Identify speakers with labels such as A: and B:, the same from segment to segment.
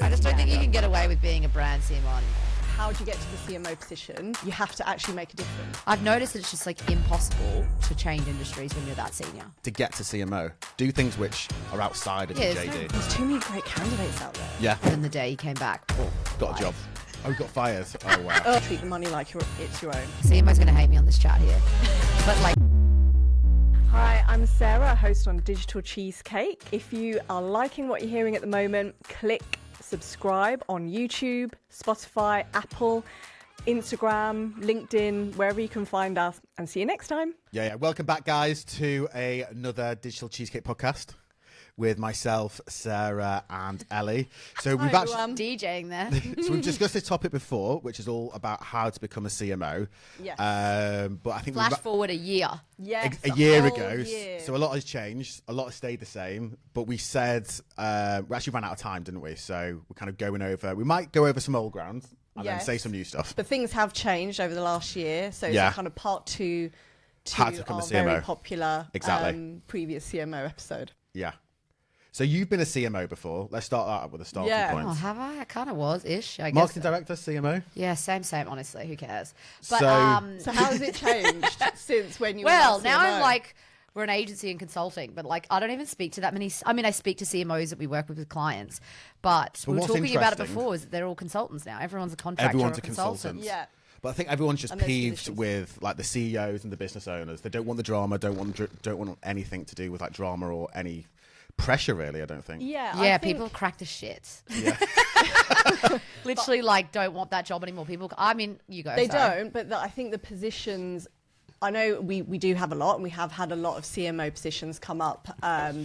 A: I just don't think you can get away with being a brand CMO anymore.
B: How do you get to the CMO position? You have to actually make a difference.
A: I've noticed that it's just like impossible to change industries when you're that senior.
C: To get to CMO, do things which are outside of your JD.
B: There's too many great candidates out there.
C: Yeah.
A: Then the day you came back,
C: Got a job. Oh, got fired. Oh, wow.
B: Treat the money like it's your own.
A: CMO's going to hate me on this chat here. But like...
B: Hi, I'm Sarah, host on Digital Cheesecake. If you are liking what you're hearing at the moment, click subscribe on YouTube, Spotify, Apple, Instagram, LinkedIn, wherever you can find us, and see you next time.
C: Yeah. Welcome back, guys, to another Digital Cheesecake podcast with myself, Sarah, and Ellie. So we've
A: DJing there.
C: So we've discussed this topic before, which is all about how to become a CMO.
B: Yes.
C: But I think
A: Flash forward a year.
B: Yes,
C: a year
B: whole
C: ago.
B: year.
C: So a lot has changed. A lot has stayed the same. But we said we actually ran out of time, didn't we? So we're kind of going over. We might go over some old ground and then say some new stuff.
B: But things have changed over the last year. So it's kind of part two to
C: How to become a
B: our
C: CMO.
B: very popular
C: Exactly.
B: previous CMO episode.
C: Yeah. So you've been a CMO before. Let's start that with a starting point.
A: Oh, have I? I kind of was-ish, I guess.
C: Marketing director, CMO?
A: Yeah, same, honestly. Who cares? But,
C: So
B: how has it changed since when you were
A: well,
B: CMO?
A: now I'm like, we're an agency and consulting, but like, I don't even speak to that many. I mean, I speak to CMOs that we work with clients, but we were
C: what's
A: talking about it
C: interesting-
A: before, is that they're all consultants now. Everyone's a contractor
C: Everyone's
A: or
C: a
A: a consultant.
C: consultant.
B: Yeah.
C: But I think everyone's just
B: And those
C: peeved
B: positions.
C: with like the CEOs and the business owners. They don't want the drama, don't want anything to do with like drama or any pressure, really, I don't think.
B: Yeah,
A: Yeah,
B: I think
A: people crack the shit.
C: Yeah.
A: Literally, like, don't want that job anymore. People, I mean, you go.
B: they
A: sorry.
B: don't, but I think the positions, I know we do have a lot, and we have had a lot of CMO positions come up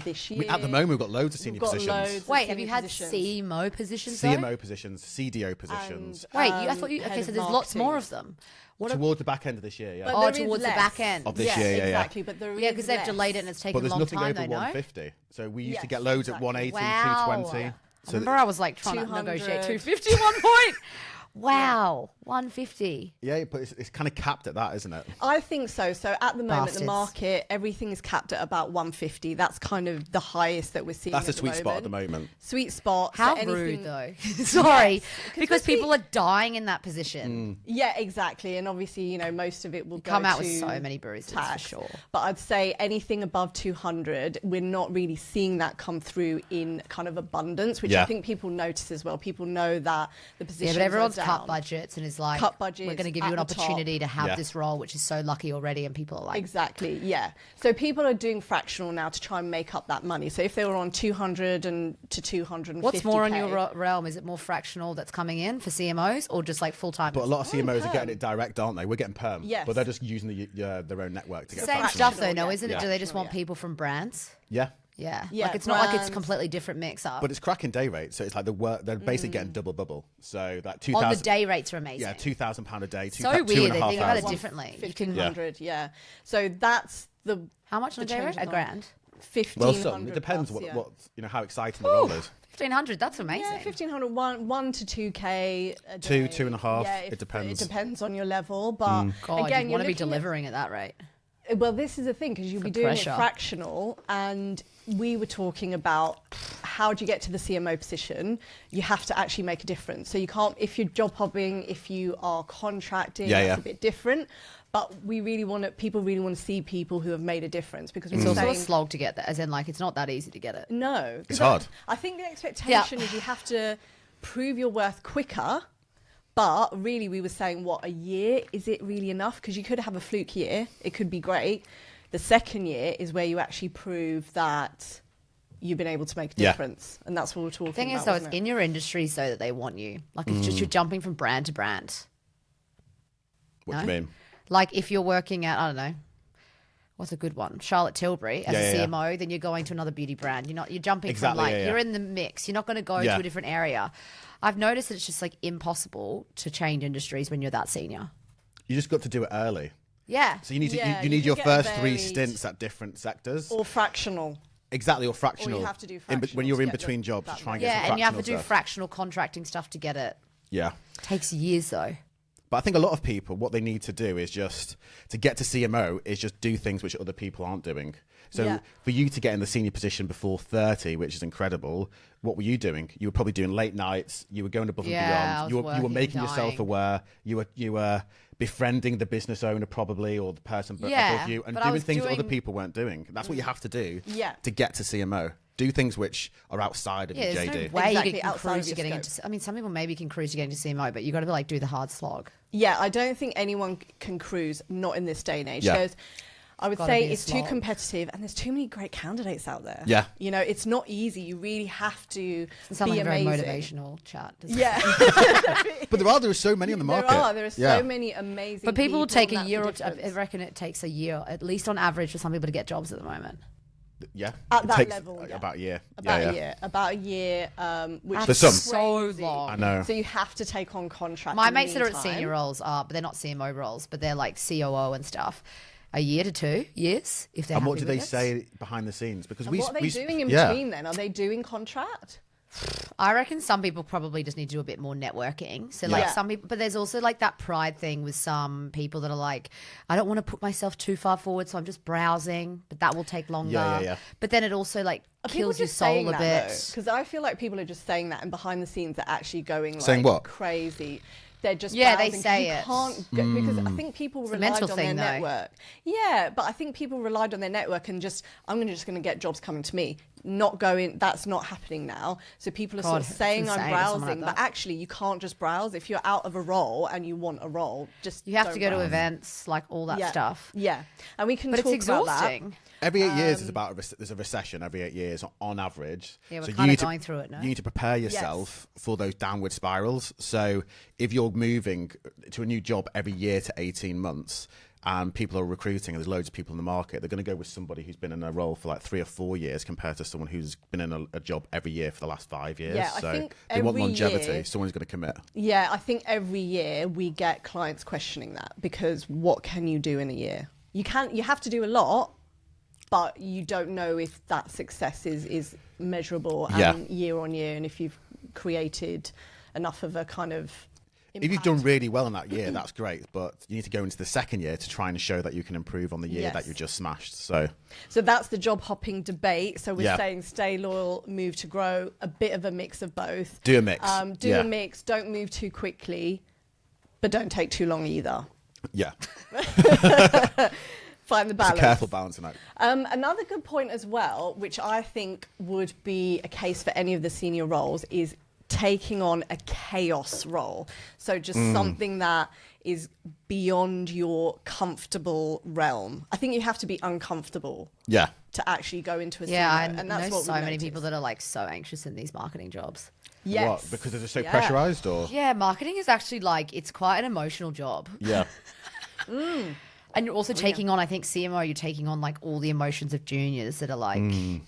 B: this year.
C: At the moment, we've got loads of senior
B: We've got
C: positions.
B: loads of
A: Wait, have
B: senior
A: you had
B: positions.
A: CMO positions? though?
C: CMO positions, CDO positions.
A: Wait, I thought you.
B: head
A: Okay,
B: of
A: so there's lots more
B: marketing.
A: of them. What?
C: Towards the back end of this year, yeah.
B: But
A: Oh,
B: there is
A: towards the
B: less.
A: back end.
C: Of this year, yeah.
B: Exactly, but there
A: Yeah,
B: is
A: because they've
B: less.
A: delayed it and it's
C: But
A: taken a
C: there's
A: long
C: nothing
A: time.
C: over
A: They know.
C: 150. So we used to
B: Yes,
C: get loads
B: exactly.
C: at 180,
A: Wow.
C: 220.
A: I
C: So
A: remember I was like trying to
B: 200.
A: negotiate 250 at one point. Wow, 150.
C: yeah, but it's kind of capped at that, isn't it?
B: I think so. So at the moment,
A: Bastards.
B: the market, everything is capped at about 150. That's kind of the highest that we're seeing.
C: That's
B: at
C: a sweet spot at the
B: moment.
C: moment.
B: Sweet spot.
A: How
B: so
A: rude,
B: anything-
A: though. Sorry,
B: Yes,
A: because
B: we-
A: people are dying in that position.
B: Yeah, exactly. And obviously, you know, most of it will go
A: Come out
B: to
A: with so many bruises
B: tax.
A: for sure.
B: But I'd say anything above 200, we're not really seeing that come through in kind of abundance, which
C: Yeah.
B: I think people notice as well. People know that the
A: Yeah,
B: positions
A: but everyone's
B: are
A: cut
B: down.
A: budgets and is like,
B: Cut budgets
A: we're going to give you an
B: at the top.
A: opportunity to have
C: Yeah.
A: this role, which is so lucky already, and people are like,
B: Exactly, yeah. So people are doing fractional now to try and make up that money. So if they were on 200 to 250,
A: what's more on your realm? Is it more fractional that's coming in for CMOs or just like full-time?
C: But a lot of CMOs are
B: perm.
C: getting it direct, aren't they? We're getting perm.
B: Yes.
C: But they're just using their own network to get
A: Same
C: fractional.
A: stuff though, no,
B: Yeah.
A: isn't it?
C: Yeah.
A: Do they just want
B: Yeah.
A: people from brands?
C: Yeah.
A: Yeah.
B: Yeah,
A: Like it's not like it's a
B: brands.
A: completely different mix up.
C: But it's cracking day rates, so it's like they're basically getting double bubble. So that 2,000.
A: On the day rates are amazing.
C: Yeah, £2,000 a day.
A: So weird. They think about it
C: £2,500.
A: differently. You can,
B: 1,500, yeah. So that's the
A: how much on a
B: the
A: day
B: change
A: rate? A
B: of
A: grand.
B: 1,500.
C: Well, some. It depends
B: plus, yeah.
C: what how exciting the role is.
A: 1,500. That's amazing.
B: Yeah, 1,500, 1 to 2K a
C: Two,
B: day.
C: 2.5,
B: Yeah,
C: it depends.
B: It depends on your level, but
A: God,
B: again,
A: you
B: you're
A: want to be
B: looking at-
A: delivering at that rate.
B: Well, this is the thing, because you'll be
A: The
B: doing
A: pressure.
B: it fractional, and we were talking about how do you get to the CMO position. You have to actually make a difference. So you can't, if you're job hopping, if you are contracting,
C: Yeah,
B: that's
C: yeah.
B: a bit different. But we really want to, people really want to see people who have made a difference, because
A: It's
B: we're
A: also a
B: saying,
A: slog to get that, as in like it's not that easy to get it.
B: no. 'Cause
C: It's hard.
B: I think the expectation is you have to prove your worth quicker. But really, we were saying, what, a year? Is it really enough? Because you could have a fluke year. It could be great. The second year is where you actually prove that you've been able to make a
C: Yeah.
B: difference. And that's what we're talking
A: The thing
B: about.
A: is, though, it's
B: wasn't it?
A: in your industry so that they want you. Like it's just you're jumping from brand to brand.
C: What do
A: No?
C: you mean?
A: Like if you're working at, I don't know, what's a good one? Charlotte Tilbury as
C: Yeah,
A: a
C: yeah, yeah.
A: CMO, then you're going to another beauty brand. You're jumping
C: Exactly,
A: from like,
C: yeah, yeah.
A: you're in the mix. You're not going to go
C: Yeah.
A: to a different area. I've noticed that it's just like impossible to change industries when you're that senior.
C: You just got to do it early.
A: Yeah.
C: So you need
B: Yeah,
C: you
B: you
C: need
B: can
C: your
B: get
C: first 3
B: varied.
C: stints at different sectors.
B: Or fractional.
C: Exactly, or fractional.
B: have to do
C: when
B: fractional
C: you're
B: to
C: in
B: get
C: between
B: the-
C: jobs,
B: that
C: to try and
B: money.
C: get
A: Yeah,
C: some
A: and you have to
C: fractional
A: do
C: stuff.
A: fractional contracting stuff to get it.
C: Yeah.
A: Takes years though.
C: But I think a lot of people, what they need to do is just, to get to CMO, is just do things which other people aren't doing. So for you to get in the senior position before 30, which is incredible, what were you doing? You were probably doing late nights. You were going above and beyond. You were making yourself aware. You were befriending the business owner probably, or the person above you, and doing things other people weren't doing. That's what you have to do to get to CMO. Do things which are outside of your JD.
A: There's no way you can cruise to getting into. I mean, some people maybe can cruise to getting to CMO, but you got to like do the hard slog.
B: Yeah, I don't think anyone can cruise, not in this day and age. Because I would say it's too competitive, and there's too many great candidates out there.
C: Yeah,
B: you know, it's not easy. You really have to
A: be amazing.
B: Very
A: motivational chat.
B: Yeah,
C: but there are so many on the market.
B: There are so many amazing.
A: But people will take a year or two. I reckon it takes a year, at least on average, for some people to get jobs at the moment.
C: Yeah,
B: at that level,
C: about a year.
B: About a year. Which
C: for
B: is
C: some
A: so long.
C: I know.
B: So you have to take on contracts.
A: My mates that are at senior roles but they're not CMO roles, but they're like COO and stuff. A year to 2 years, if they're. And
C: what do they say behind the scenes? Because
B: what are they doing in between then? Are they doing contract?
A: I reckon some people probably just need to do a bit more networking. So like some people, but there's also like that pride thing with some people that are like, I don't want to put myself too far forward, so I'm just browsing, but that will take longer.
C: Yeah.
A: But then it also like kills your soul a bit.
B: Because I feel like people are just saying that, and behind the scenes they're actually going
C: saying
B: like
C: what?
B: crazy. They're just
A: they say it.
B: Because I think people relied on their network. Yeah, but I think people relied on their network and just, I'm just going to get jobs coming to me. Not going, that's not happening now. So people are sort of saying I'm browsing, but actually you can't just browse. If you're out of a role and you want a role, you
A: have to go to events, like all that stuff.
B: Yeah, and we can
A: but
B: talk
A: it's exhausting.
B: About that.
C: Every 8 years is there's a recession every 8 years on average.
A: Yeah, we're kind of going through it now.
C: You need to prepare yourself for those downward spirals. So if you're moving to a new job every year to 18 months and people are recruiting and there's loads of people in the market, they're going to go with somebody who's been in a role for like 3 or 4 years compared to someone who's been in a job every year for the last 5 years.
B: Yeah,
C: so
B: I think
C: they want longevity.
B: Year,
C: someone's going to commit.
B: Yeah, I think every year we get clients questioning that, because what can you do in a year? You have to do a lot, but you don't know if that success is measurable and year on year, and if you've created enough of a kind of impact.
C: If you've done really well in that year, that's great, but you need to go into the second year to try and show that you can improve on the year that you just smashed. So
B: that's the job hopping debate. So we're saying stay loyal, move to grow, a bit of a mix of both.
C: Do a mix.
B: A mix. Don't move too quickly, but don't take too long either.
C: Yeah.
B: Find the balance.
C: It's a careful balancing act.
B: Another good point as well, which I think would be a case for any of the senior roles, is taking on a chaos role. So just something that is beyond your comfortable realm. I think you have to be uncomfortable.
C: Yeah.
B: To actually go into a senior.
A: And that's what so many people that are like so anxious in these marketing jobs.
B: Yes.
C: What? Because they're so pressurized, or?
A: Yeah, marketing is actually like, it's quite an emotional job.
C: Yeah.
A: And you're also taking on, I think CMO, you're taking on like all the emotions of juniors that are like,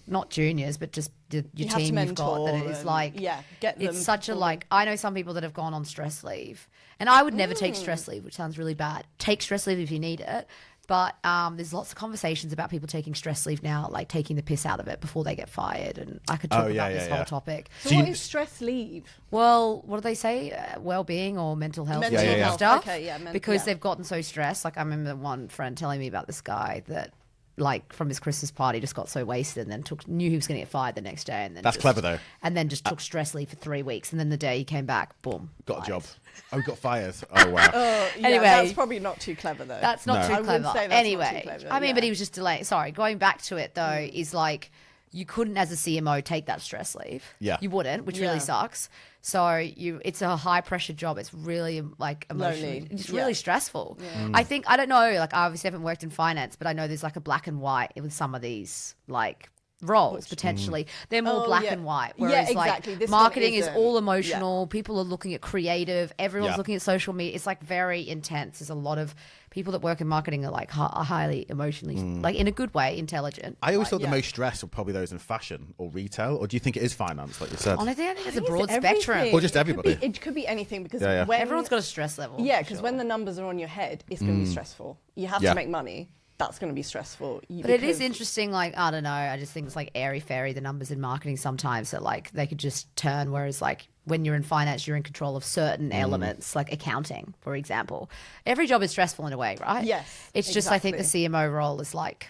A: not juniors, but just your team you've got, that it is like, it's such a like, I know some people that have gone on stress leave, and I would never take stress leave, which sounds really bad. Take stress leave if you need it. But there's lots of conversations about people taking stress leave now, like taking the piss out of it before they get fired. And I could talk about this whole topic.
B: So what is stress leave?
A: Well, what do they say? Well-being or mental health stuff.
B: Okay,
A: because they've gotten so stressed. Like I remember one friend telling me about this guy that, like, from his Christmas party, just got so wasted and then knew he was going to get fired the next day. And then
C: that's clever though.
A: And then just took stress leave for 3 weeks. And then the day he came back, boom.
C: Got a job. Oh, got fired. Oh, wow.
B: Anyway. That's probably not too clever though.
A: That's not too clever.
B: I say that's
A: anyway,
B: not too clever,
A: I mean, but he was just delaying. Sorry, going back to it though, is like, you couldn't as a CMO take that stress leave.
C: Yeah.
A: You wouldn't, which really sucks. So it's a high pressure job. It's really like emotionally, it's really stressful. Yeah. I think, I don't know, like I obviously haven't worked in finance, but I know there's like a black and white with some of these like roles potentially. They're more black and white. Whereas like marketing is all emotional. People are looking at creative. Everyone's looking at social media. It's like very intense. There's a lot of people that work in marketing are like highly emotionally, like in a good way, intelligent.
C: I always thought the most stress were probably those in fashion or retail, or do you think it is finance, like you said?
A: Honestly, I think it's a broad spectrum.
C: Or just everybody.
B: It could be anything, because
A: when everyone's got a stress level.
B: Yeah, because when the numbers are on your head, it's going to be stressful. You have to make money. That's going to be stressful.
A: But it is interesting, like, I don't know, I just think it's like airy-fairy, the numbers in marketing sometimes, that like they could just turn, whereas like when you're in finance, you're in control of certain elements, like accounting, for example. Every job is stressful in a way, right?
B: Yes.
A: It's just, I think the CMO role is like,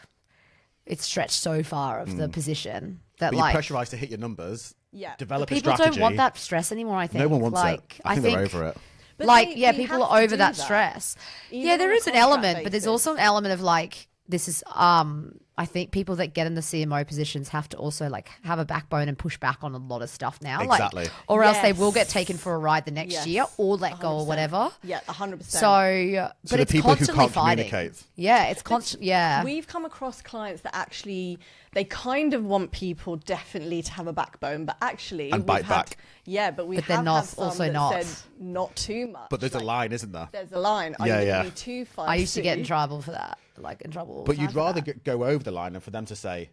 A: it's stretched so far of the position that
C: But
A: like
C: you're pressurised to hit your numbers.
B: Yeah.
C: Develop a
A: people
C: strategy.
A: don't want that stress anymore. I think
C: No one wants
A: like,
C: it. I think they're over it.
B: But
A: like,
B: they
A: yeah, people
B: have
A: are
B: to
A: over
B: do
A: that stress.
B: Even
A: Yeah,
B: on
A: there
B: a
A: is an
B: contract
A: element, but there's
B: basis.
A: also an element of like, this is, I think people that get in the CMO positions have to also like have a backbone and push back on a lot of stuff now.
C: Exactly.
A: Like, or else they will
B: Yes.
A: get taken for a ride the next
B: Yes.
A: year or let go or
B: 100%.
A: whatever.
B: Yeah, 100%.
A: So, but
C: the
A: it's
C: people who
A: constantly
C: can't
A: fighting.
C: communicate.
A: Yeah, it's constant. Yeah.
B: We've come across clients that actually, they kind of want people definitely to have a backbone, but actually...
C: And bite
B: we've had-
C: back.
B: Yeah, but we
A: But they're
B: have
A: not-
B: had some
A: also
B: that
A: not.
B: said not too much.
C: But there's
B: like,
C: a line, isn't there?
B: There's a line. Are
C: Yeah,
B: you
C: yeah.
B: going to be too feisty?
A: I used to get in trouble for that. Like in trouble all the
C: But
A: time
C: you'd
A: for
C: rather
A: that.
C: go over the line and for them to say,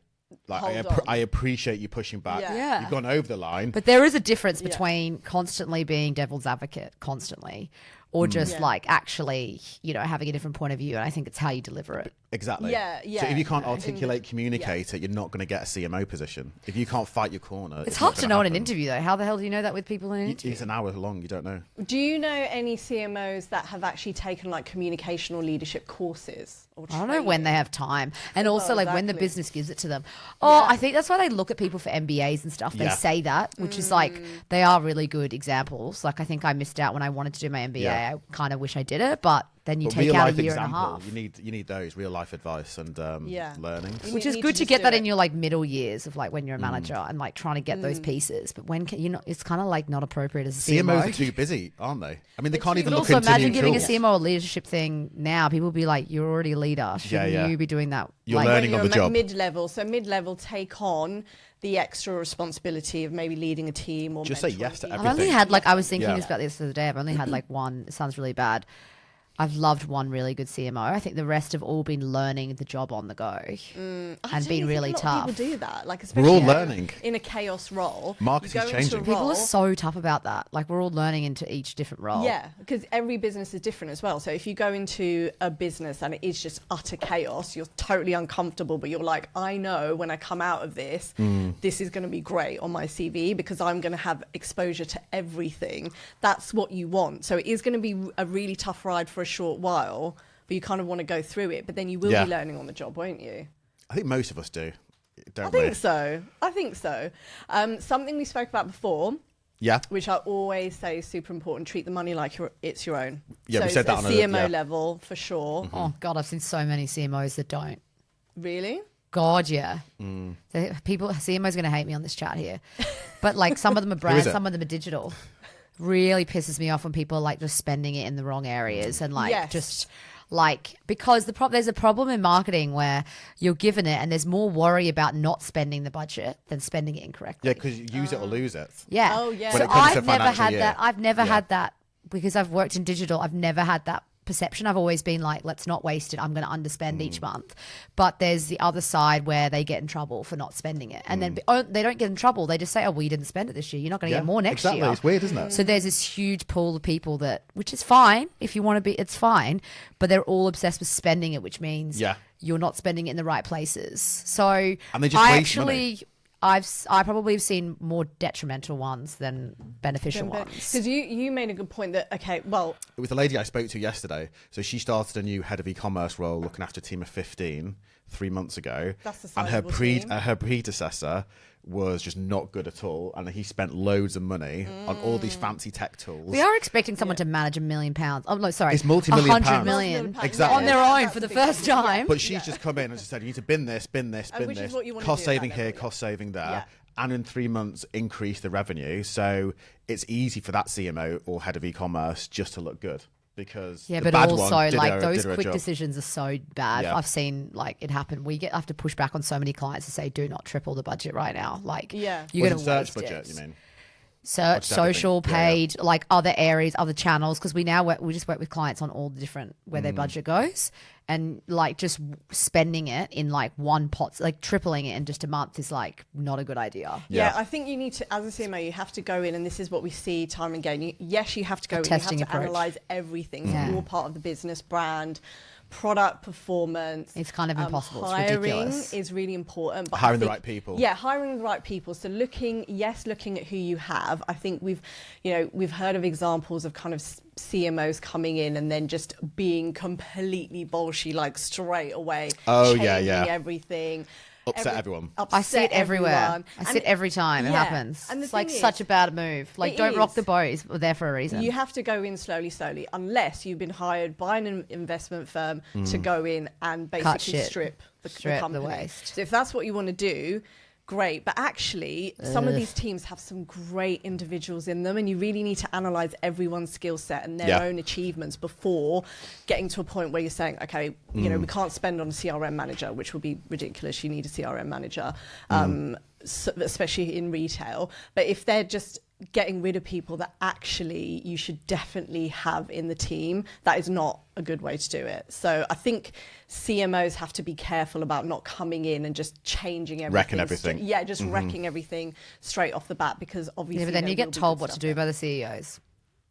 C: like,
B: Hold on.
C: I appreciate you pushing back.
B: Yeah.
A: Yeah.
C: You've gone over the line.
A: But there is a difference
B: Yeah.
A: between constantly being devil's advocate, constantly, or just
B: Yeah.
A: like actually, you know, having a different point of view. And I think it's how you deliver it.
C: Exactly.
B: Yeah,
C: So
B: yeah.
C: if you can't articulate, communicate it, you're not going to get a CMO position. If you can't fight your corner,
A: It's
C: not
A: hard to
C: gonna
A: know in an
C: happen.
A: interview, though. How the hell do you know that with people in an interview?
C: It's an hour long. You don't know.
B: Do you know any CMOs that have actually taken like communication or leadership courses? Or
A: I don't know when they have time. And also, like, when the
B: exactly.
A: business gives it to them. Oh,
B: Yeah.
A: I think that's why they look at people for MBAs and stuff. They
C: Yeah.
A: say that, which is like, they are really good examples. Like, I think I missed out when I wanted to do my MBA.
C: Yeah.
A: I kind of wish I did it, but then you
C: But
A: take
C: real
A: out a
C: life
A: year and a
C: example,
A: half.
C: you need those real life advice and learnings.
B: You
A: Which
B: need
A: is
B: to
A: good to
B: just
A: get
B: do
A: that
B: it.
A: in your like middle years of like when you're a manager and like trying to get those pieces. But when can you know, it's kind of like not appropriate as a CMO.
C: CMOs are too busy, aren't they? I mean, they can't
A: But
C: even look
A: also
C: into
A: imagine
C: new
A: giving a
C: tools.
A: CMO a leadership thing now. People will be like, "You're already a leader. Shouldn't
C: yeah.
A: you be doing that?"
C: You're
A: like,
C: learning
B: When
C: on
B: you're
C: the job.
B: mid-level, so mid-level take on the extra responsibility of maybe leading a team or
C: Just say
B: mentoring
C: yes to
B: people.
A: I've only
C: everything.
A: had like I was thinking
C: Yeah.
A: this about this the other day. I've only had like one. It sounds really bad. I've loved one really good CMO. I think the rest have all been learning the job on the go
B: I
A: and
B: don't
A: been
B: think
A: really
B: a lot of
A: tough.
B: People do that, like
C: We're all
B: especially
C: learning.
B: in a chaos role.
C: Marketing's
B: you go into a
C: changing.
A: People
B: role-
A: are so tough about that. Like we're all learning into each different role.
B: Yeah, because every business is different as well. So if you go into a business and it is just utter chaos, you're totally uncomfortable, but you're like, I know when I come out of this, this is going to be great on my CV because I'm going to have exposure to everything. That's what you want. So it is going to be a really tough ride for a short while, but you kind of want to go through it. But then you will
C: Yeah.
B: be learning on the job, won't you?
C: I think most of us do, don't
B: I
C: we?
B: think so. I think so. Something we spoke about before,
C: Yeah.
B: which I always say is super important, treat the money like it's your own.
C: Yeah,
B: so
C: we said that
B: at
C: on a-
B: CMO
C: yeah.
B: level for sure.
A: Oh God, I've seen so many CMOs that don't.
B: Really?
A: God, yeah. People, CMO's going to hate me on this chat here, but like some of them are
C: is
A: brand,
C: it?
A: some of them are digital. Really pisses me off when people are like just spending it in the wrong areas and like
B: Yes.
A: just like because there's a problem in marketing where you're given it and there's more worry about not spending the budget than spending it incorrectly.
C: Yeah, because you use it or lose it.
A: Yeah.
B: Oh, yeah.
C: When
A: So
C: it comes to
A: I've never
C: financial
A: had
C: year.
A: that. I've never
C: Yeah.
A: had that because I've worked in digital. I've never had that perception. I've always been like, let's not waste it. I'm going to underspend each month. But there's the other side where they get in trouble for not spending it. And then they don't get in trouble. They just say, oh, well, you didn't spend it this year. You're not going to
C: Yeah,
A: get more next
C: exactly.
A: year.
C: It's weird, isn't it?
A: So there's this huge pool of people that, which is fine if you want to be, it's fine. But they're all obsessed with spending it, which means
C: Yeah.
A: you're not spending it in the right places. So
C: And they just
A: I
C: waste money.
A: actually, I probably have seen more detrimental ones than beneficial ones.
B: Because you made a good point that, okay, well,
C: It was the lady I spoke to yesterday. So she started a new head of e-commerce role looking after a team of 15 3 months ago.
B: That's a
C: and her
B: sizable team.
C: her predecessor was just not good at all. And he spent loads of money on all these fancy tech tools.
A: We are expecting someone to manage £1 million. Oh no, sorry,
C: It's multi-million
A: 100
C: pounds.
A: million
B: Multi-million
C: Exactly.
A: on their own
B: That's
A: for the
B: a big
A: first
B: thing.
A: time.
C: But she's just come in and just said, you need to bin this, bin this, bin
B: which is
C: this.
B: what you wanna
C: Cost
B: do at
C: saving
B: that
C: here,
B: level, yeah.
C: cost saving there.
B: Yeah.
C: And in 3 months, increase the revenue. So it's easy for that CMO or head of e-commerce just to look good. Because
A: Yeah,
C: the
A: but
C: bad
A: also
C: one did
A: like
C: her-
A: those
C: did her
A: quick
C: job.
A: decisions are so bad.
C: Yeah.
A: I've seen like it happen. I have to push back on so many clients to say, do not triple the budget right now. Like,
B: Yeah.
A: you're
C: Wasn't
A: going to
C: search
A: waste
C: budget,
A: it.
C: you mean?
A: Search,
C: Just everything.
A: social,
C: Yeah, yeah.
A: paid, like other areas, other channels. Because we just work with clients on all the different where their budget goes, and like just spending it in like one pot, like tripling it in just a month is like not a good idea.
B: Yeah,
C: Yeah.
B: I think you need to, as a CMO, you have to go in, and this is what we see time and again. Yes, you have to go in, you have
A: testing
B: to
A: approach.
B: analyze everything.
A: Yeah.
B: So all part of the business brand, product performance.
A: It's kind of impossible. It's
B: hiring
A: ridiculous.
B: is really important. But
C: hiring the right people.
B: Yeah, hiring the right people. So looking at who you have. I think we've heard of examples of kind of CMOs coming in and then just being completely bolshy, like straight away, changing everything.
C: Upset everyone.
A: I see it everywhere. I see it every time it happens. And it's like such a bad move. Like, don't rock the boat. We're there for a reason.
B: You have to go in slowly, unless you've been hired by an investment firm to go in and basically strip the company.
A: The waste.
B: So if that's what you want to do, great. But actually, some of these teams have some great individuals in them, and you really need to analyze everyone's skill set and their own achievements before getting to a point where you're saying, okay, we can't spend on a CRM manager, which would be ridiculous. You need a CRM manager, especially in retail. But if they're just getting rid of people that actually you should definitely have in the team, that is not a good way to do it. So I think CMOs have to be careful about not coming in and just changing everything.
C: Wrecking everything.
B: Wrecking everything straight off the bat, because obviously...
A: Yeah, but then you get told what to do by the CEOs.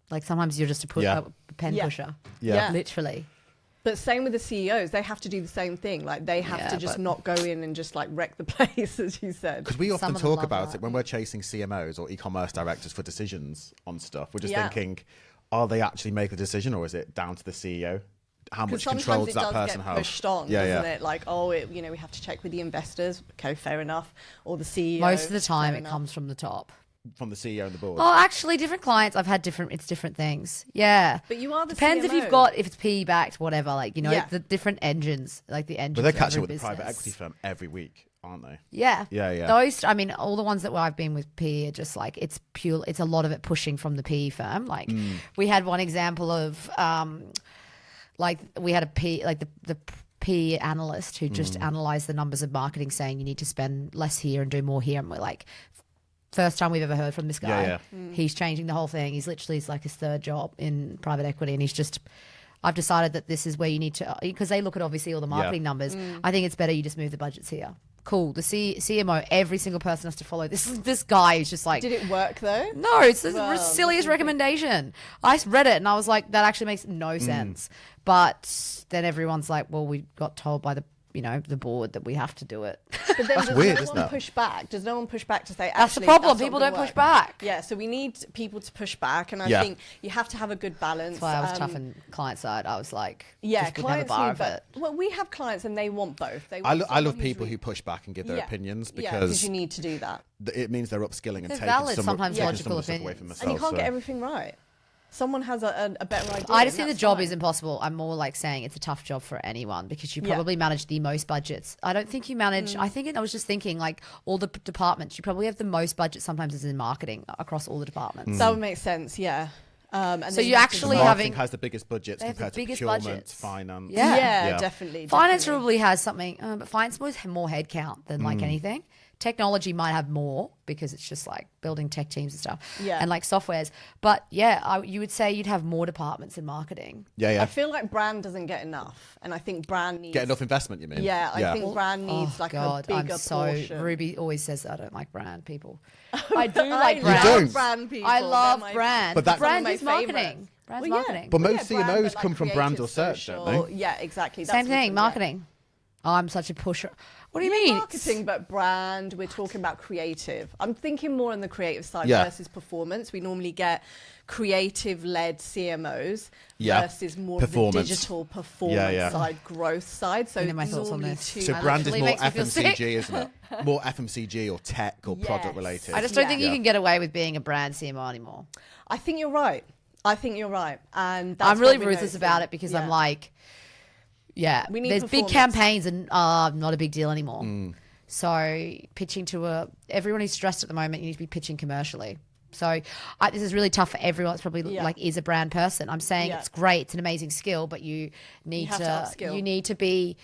A: Like, sometimes you're just a pen pusher.
C: Yeah.
A: Literally.
B: But same with the CEOs, they have to do the same thing. Like, they have to just not go in and just like wreck the place, as you said.
C: Because we often talk about it when we're chasing CMOs or e-commerce directors for decisions on stuff. We're just thinking, are they actually make the decision, or is it down to the CEO? How much control does that person have?
B: Pushed on, doesn't it? Like, we have to check with the investors. Okay, fair enough. Or the CEO.
A: Most of the time, it comes from the top.
C: From the CEO and the board.
A: Oh, actually, different clients. I've had it's different things. Yeah.
B: But you are the
A: Depends
B: CMO.
A: if it's PE backed, whatever. Like, the different engines, like the engines.
C: But they're catching up with the
A: business.
C: private equity firm every week, aren't they?
A: Yeah.
C: Yeah.
A: Those, all the ones that I've been with PE are just like, it's a lot of it pushing from the PE firm. Like, we had one example of, we had a PE, like the PE analyst who just analysed the numbers of marketing, saying you need to spend less here and do more here. And we're like, first time we've ever heard from this guy. He's changing the whole thing. He's like his third job in private equity, and I've decided that this is where you need to, because they look at obviously all the marketing numbers. I think it's better you just move the budgets here. Cool. The CMO, every single person has to follow this guy who's just like...
B: Did it work though?
A: No, it's the silliest recommendation. I read it and I was like, that actually makes no sense. But then everyone's like, well, we got told by the board that we have to do it.
B: But then
C: That's weird, isn't it?
B: Does no one push back to say,
A: that's the problem. People don't push back.
B: Yeah, so we need people to push back, and I think you have to have a good balance.
A: That's why I was tough on client side. I was like,
B: clients need, well, we have clients and they want both.
C: I love people who push back and give their opinions, because
B: you need to do that.
C: It means they're upskilling and taking
A: valid,
C: some
A: sometimes logical
C: stuff away from
A: opinions.
C: themselves.
B: And you can't get everything right. Someone has a better idea.
A: I just think the job is impossible. I'm more like saying it's a tough job for anyone, because you probably manage the most budgets. I don't think you manage, I was just thinking, like, all the departments, you probably have the most budget sometimes is in marketing across all the departments.
B: That would make sense, yeah.
A: And so you actually
C: marketing has the biggest budgets compared to procurement,
A: budgets.
C: finance.
B: Yeah, definitely.
A: Finance probably has something, but finance has more headcount than like anything. Technology might have more, because it's just like building tech teams and stuff, and like softwares. But you would say you'd have more departments in marketing.
C: Yeah.
B: I feel like brand doesn't get enough, and I think brand needs
C: enough investment. You mean?
B: Yeah, I think brand needs a bigger portion.
A: Ruby always says that I don't like brand people. I do like brand.
C: You don't?
B: Brand people.
A: I love brand,
C: but
A: brand is marketing. Brand's marketing.
C: But most CMOs come from brand or search, don't they?
B: Yeah, exactly.
A: Same thing. Marketing. Oh, I'm such a pusher. What do you mean?
B: Marketing, but brand. We're talking about creative. I'm thinking more on the creative side versus performance. We normally get creative-led CMOs versus more of the digital performance side, growth side. So
A: my thoughts on this.
C: So brand is more FMCG, isn't it? More FMCG or tech or product related.
A: I just don't think you can get away with being a brand CMO anymore.
B: I think you're right. And that's
A: I'm really ruthless about it, because I'm like... Yeah, there's big campaigns and not a big deal anymore. So pitching to everyone who's stressed at the moment, you need to be pitching commercially. So this is really tough for everyone that's probably is a brand person. I'm saying it's great, it's an amazing skill, but you need to be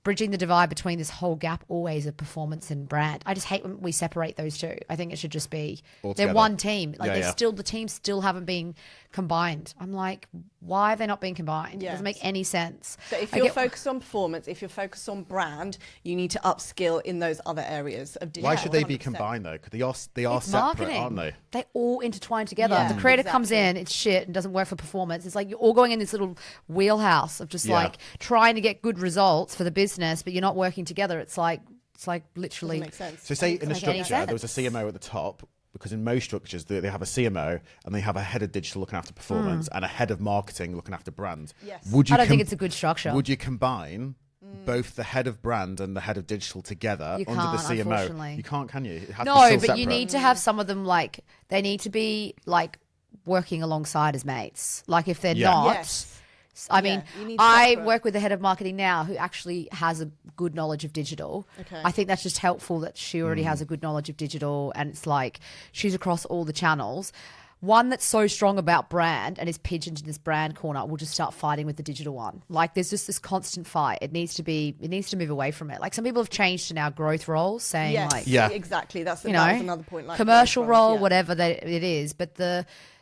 A: bridging the divide between this whole gap always of performance and brand. I just hate when we separate those two. I think it should just be they're one team. Like the teams still haven't been combined. I'm like, why are they not being combined? It doesn't make any sense.
B: So if you're focused on performance, if you're focused on brand, you need to upskill in those other areas of digital.
C: Why should they be combined though? Because they are separate,
A: marketing.
C: aren't they?
A: They all intertwine together. The creator comes in, it's shit and doesn't work for performance. It's like you're all going in this little wheelhouse of just like trying to get good results for the business, but you're not working together. It's like literally.
B: Doesn't make sense.
C: So say in a structure there was a CMO at the top, because in most structures they have a CMO and they have a head of digital looking after performance and a head of marketing looking after brand.
B: Yes.
A: I don't think it's a good structure.
C: Would you combine both the head of brand and the head of digital together under the CMO? You can't, can you? It has to be
A: but
C: separate.
A: You need to have some of them like they need to be like working alongside as mates. Like if they're not.
B: Yes.
A: I mean, I work with the head of marketing now who actually has a good knowledge of digital. Okay. I think that's just helpful that she already has a good knowledge of digital, and it's like she's across all the channels. One that's so strong about brand and is pigeoned in this brand corner will just start fighting with the digital one. Like there's just this constant fight. It needs to move away from it. Like some people have changed to now growth roles, saying
B: exactly. That was another point. Like
A: commercial role, whatever it is, but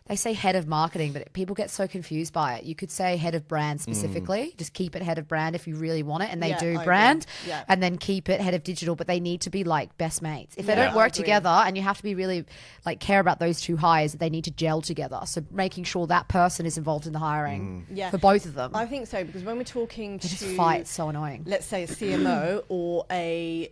A: they say head of marketing, but people get so confused by it. You could say head of brand specifically. Just keep it head of brand if you really want it. And they do brand. Yeah. And then keep it head of digital, but they need to be like best mates. If they don't work together, and you have to be really like care about those two hires, they need to gel together. So making sure that person is involved in the hiring for both of them.
B: I think so, because when we're talking to
A: this fight, it's so annoying.
B: Let's say a CMO or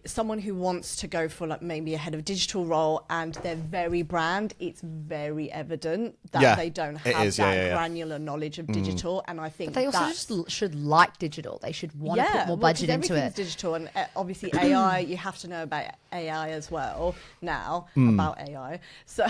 B: someone who wants to go for like maybe a head of digital role and they're very brand, it's very evident that they don't have that granular knowledge of digital, and I think
A: but they also just should like digital. They should want to put more budget into it.
B: Digital, and obviously AI. You have to know about AI as well now about AI. So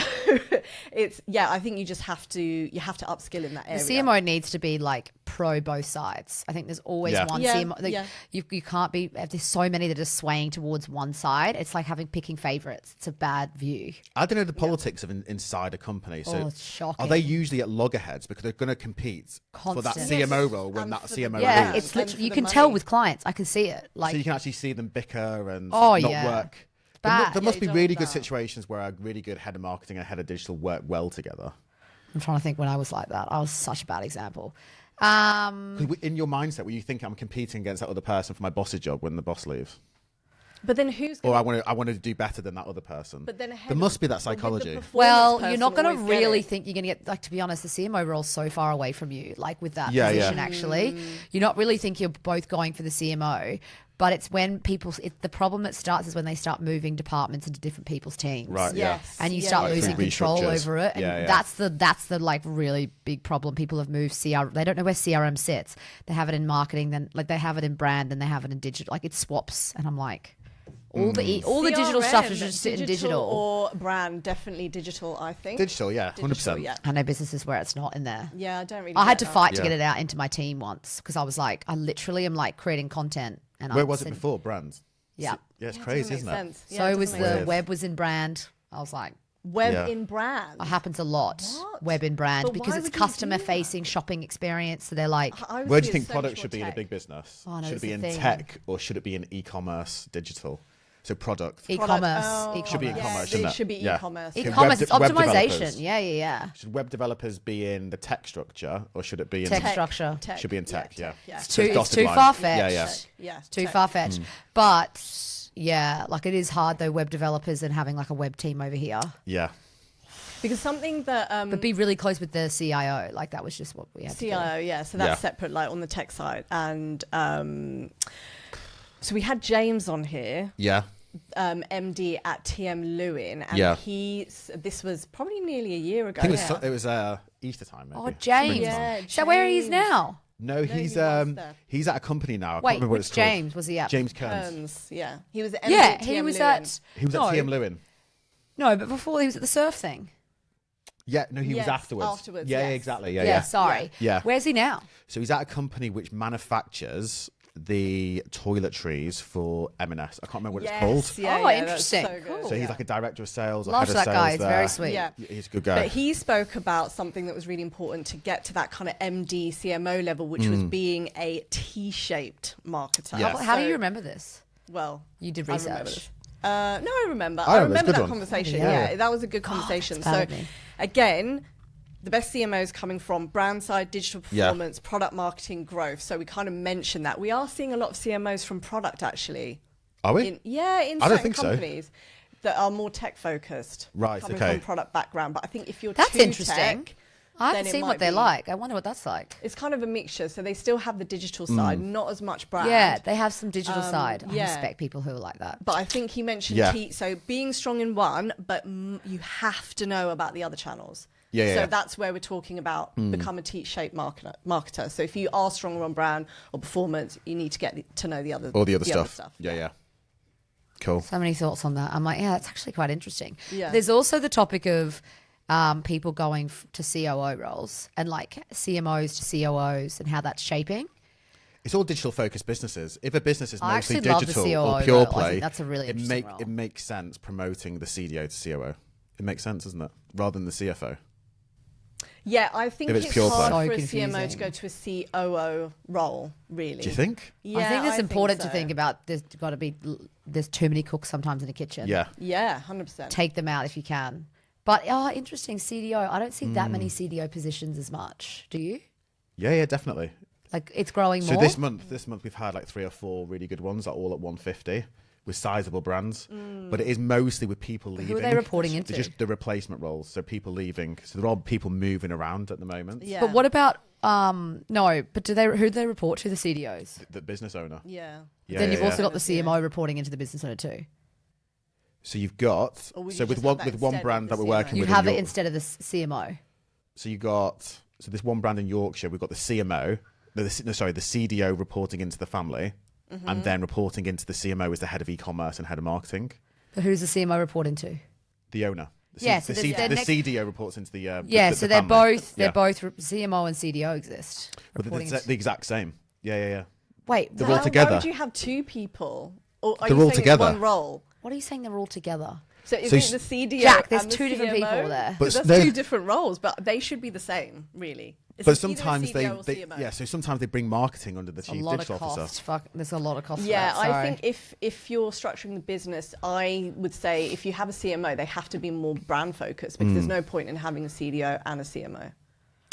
B: it's I think you just have to upskill in that area.
A: The CMO needs to be like pro both sides. I think there's always one CMO. Like, you can't be. There's so many that are swaying towards one side. It's like picking favorites. It's a bad view.
C: I don't know the politics of inside a company. So
A: it's shocking.
C: are they usually at loggerheads because they're going to compete for that CMO role when that CMO leaves?
A: It's literally you can tell with clients. I can see it. Like
C: so you can actually see them bicker and not work. There must be really good situations where a really good head of marketing and a head of digital work well together.
A: I'm trying to think when I was like that. I was such a bad example.
C: In your mindset, were you think I'm competing against that other person for my boss's job when the boss leaves?
B: But then who's
C: or I want to do better than that other person.
B: But then
C: there must be that psychology.
A: Well, you're not going to really think you're going to get, like, to be honest, the CMO role's so far away from you, like with that position actually. You're not really think you're both going for the CMO. But it's when the problem that starts is when they start moving departments into different people's teams.
C: Right,
B: yes.
A: And you start losing control over it. And that's the like really big problem. People have moved CRM. They don't know where CRM sits. They have it in marketing, then like they have it in brand, then they have it in digital. Like it swaps. And I'm like, all the digital stuff is just sit in digital.
B: Or brand, definitely digital, I think.
C: Digital, 100%.
B: Yeah.
A: I know businesses where it's not in there.
B: Yeah, I don't really
A: I had to fight to get it out into my team once because I was like, I literally am like creating content. And
C: where was it before? Brand?
A: Yeah.
C: It's crazy, isn't it?
A: So it was the web was in brand. I was like,
B: web in brand.
A: It happens a lot. What? Web in brand because it's customer facing shopping experience. So they're like,
C: where do you think product should be in a big business? Should it be in tech or should it be in e-commerce, digital? So product.
A: E-commerce.
C: Should be e-commerce, shouldn't it?
B: It should be e-commerce.
A: E-commerce, it's optimization. Yeah.
C: Should web developers be in the tech structure or should it be in
A: tech structure?
C: Should be in tech,
A: It's too far-fetched.
B: Yeah.
A: Too far-fetched. But yeah, like it is hard though, web developers and having like a web team over here.
C: Yeah.
B: Because something that...
A: but be really close with the CIO. Like that was just what we had
B: CIO,
A: to do.
B: So that's separate, like on the tech side. And so we had James on here.
C: Yeah.
B: MD at TM Lewin, and this was probably nearly a year ago.
C: I think it was Easter time. Maybe.
A: Oh, James! So where he is now?
C: No, he's at a company now. I can't remember what it's called.
A: James was he at?
C: James Kearns.
B: Yeah, he was at MD at TM
A: was
B: Lewin.
C: He was at TM Lewin.
A: No, but before he was at the surf thing.
C: Yeah, no, he was afterwards.
B: Yeah,
C: exactly.
A: Yeah, sorry.
C: Yeah.
A: Where's he now?
C: So he's at a company which manufactures the toiletries for M&S. I can't remember what it's called.
A: Yeah, interesting.
B: So,
A: cool.
C: So he's like a director of sales or
A: Love
C: head of
A: that
C: sales
A: guy. He's
C: there.
A: very sweet.
B: Yeah.
C: He's a good guy.
B: But he spoke about something that was really important to get to that kind of MD, CMO level, which was being a T-shaped marketer.
C: Yes.
A: How do you remember this?
B: Well,
A: You did
B: I remember
A: research.
B: this. No, I remember.
C: I
B: I
C: remember. It's a
B: remember
C: good
B: that
C: one.
B: conversation.
A: Yeah.
B: Yeah, that was a good conversation.
A: that's bad
B: So,
A: of me.
B: again, the best CMOs coming from brand side, digital performance, product marketing, growth. So we kind of mentioned that. We are seeing a lot of CMOs from product, actually.
C: Are we?
B: In
C: I don't
B: certain
C: think so.
B: companies that are more tech focused.
C: Right,
B: coming
C: okay.
B: from product background. But I think if you're
A: That's
B: too
A: interesting.
B: tech,
A: I
B: then
A: haven't
B: it
A: seen
B: might
A: what they're
B: be-
A: like. I wonder what that's like.
B: It's kind of a mixture. So they still have the digital side, not as much brand.
A: Yeah, they have some digital side. I
B: yeah.
A: respect people who are like that.
B: But I think he mentioned
C: Yeah.
B: so being strong in one, but you have to know about the other channels.
C: Yeah,
B: So
C: yeah.
B: that's where we're talking about become a T-shaped marketer. So if you are stronger on brand or performance, you need to get to know the other
C: All the other stuff. Yeah. Cool.
A: So many thoughts on that. I'm like, yeah, that's actually quite interesting.
B: Yeah.
A: There's also the topic of people going to COO roles and like CMOs to COOs and how that's shaping.
C: It's all digital focused businesses. If a business is
A: I
C: mostly
A: actually love the
C: digital
A: COO
C: or pure
A: role. I
C: play,
A: think that's a really interesting role.
C: it makes sense promoting the CDO to COO. It makes sense, doesn't it? Rather than the CFO.
B: Yeah, I think
C: If it's
B: it's
C: pure
B: hard
A: play.
B: for a
A: So
B: CMO to
A: confusing.
B: go to a COO role, really.
C: Do you think?
B: Yeah,
A: I think it's important to
B: so.
A: think about there's too many cooks sometimes in a kitchen.
C: Yeah.
B: Yeah, 100%.
A: Take them out if you can. But interesting, CDO. I don't see that many CDO positions as much. Do you?
C: Yeah, definitely.
A: Like it's growing
C: So
A: more.
C: this month we've had like 3 or 4 really good ones, all at 150 with sizable brands. But it is mostly with people leaving.
A: Who are they reporting into?
C: They're just the replacement roles. So people leaving. So there are people moving around at the moment.
B: Yeah.
A: But what about no? But who do they report to? The CDOs.
C: The business owner.
B: Yeah.
C: Yeah,
A: Then you've
C: yeah.
A: also got the CMO reporting into the business owner too.
C: So you've got
B: Or would
C: so
B: you
C: with
B: just
C: one
B: have that
C: with one
B: instead
C: brand
B: of
C: that
B: the
C: we're working
B: CMO?
A: You
C: with.
A: have
C: in
A: it
C: York-
A: instead of the CMO.
C: So you got this one brand in Yorkshire. We've got the CMO. The CDO reporting into the family, and then reporting into the CMO as the head of e-commerce and head of marketing.
A: But who's the CMO reporting to?
C: The owner.
A: Yeah, so
C: the
A: they're next-
C: CDO reports into the
A: Yeah,
C: the
A: so they're
C: family.
A: both
C: Yeah.
A: CMO and CDO exist.
C: But
A: reporting
C: it's
A: into-
C: the exact same. Yeah.
A: Wait,
C: They're
A: what?
C: all
B: Why
C: together.
B: would you have 2 people? Or are
C: They're
B: you
C: all
B: saying
C: together.
B: It's one role?
A: What are you saying? They're all together.
B: So is
C: So
B: it the CDO?
A: Jack, there's
B: and the
A: 2 different
B: CMO?
A: people there.
C: But
B: That's
C: they're-
B: 2 different roles, but they should be the same, really. It's
C: But
B: either a
C: sometimes they
B: CDO or CMO.
C: so sometimes they bring marketing under the
A: A
C: chief
A: lot of
C: digital
A: cost.
C: officer.
A: Fuck, there's a lot of cost.
B: Yeah,
A: for that,
B: I
A: sorry.
B: think if you're structuring the business, I would say if you have a CMO, they have to be more brand focused because there's no point in having a CDO and a CMO.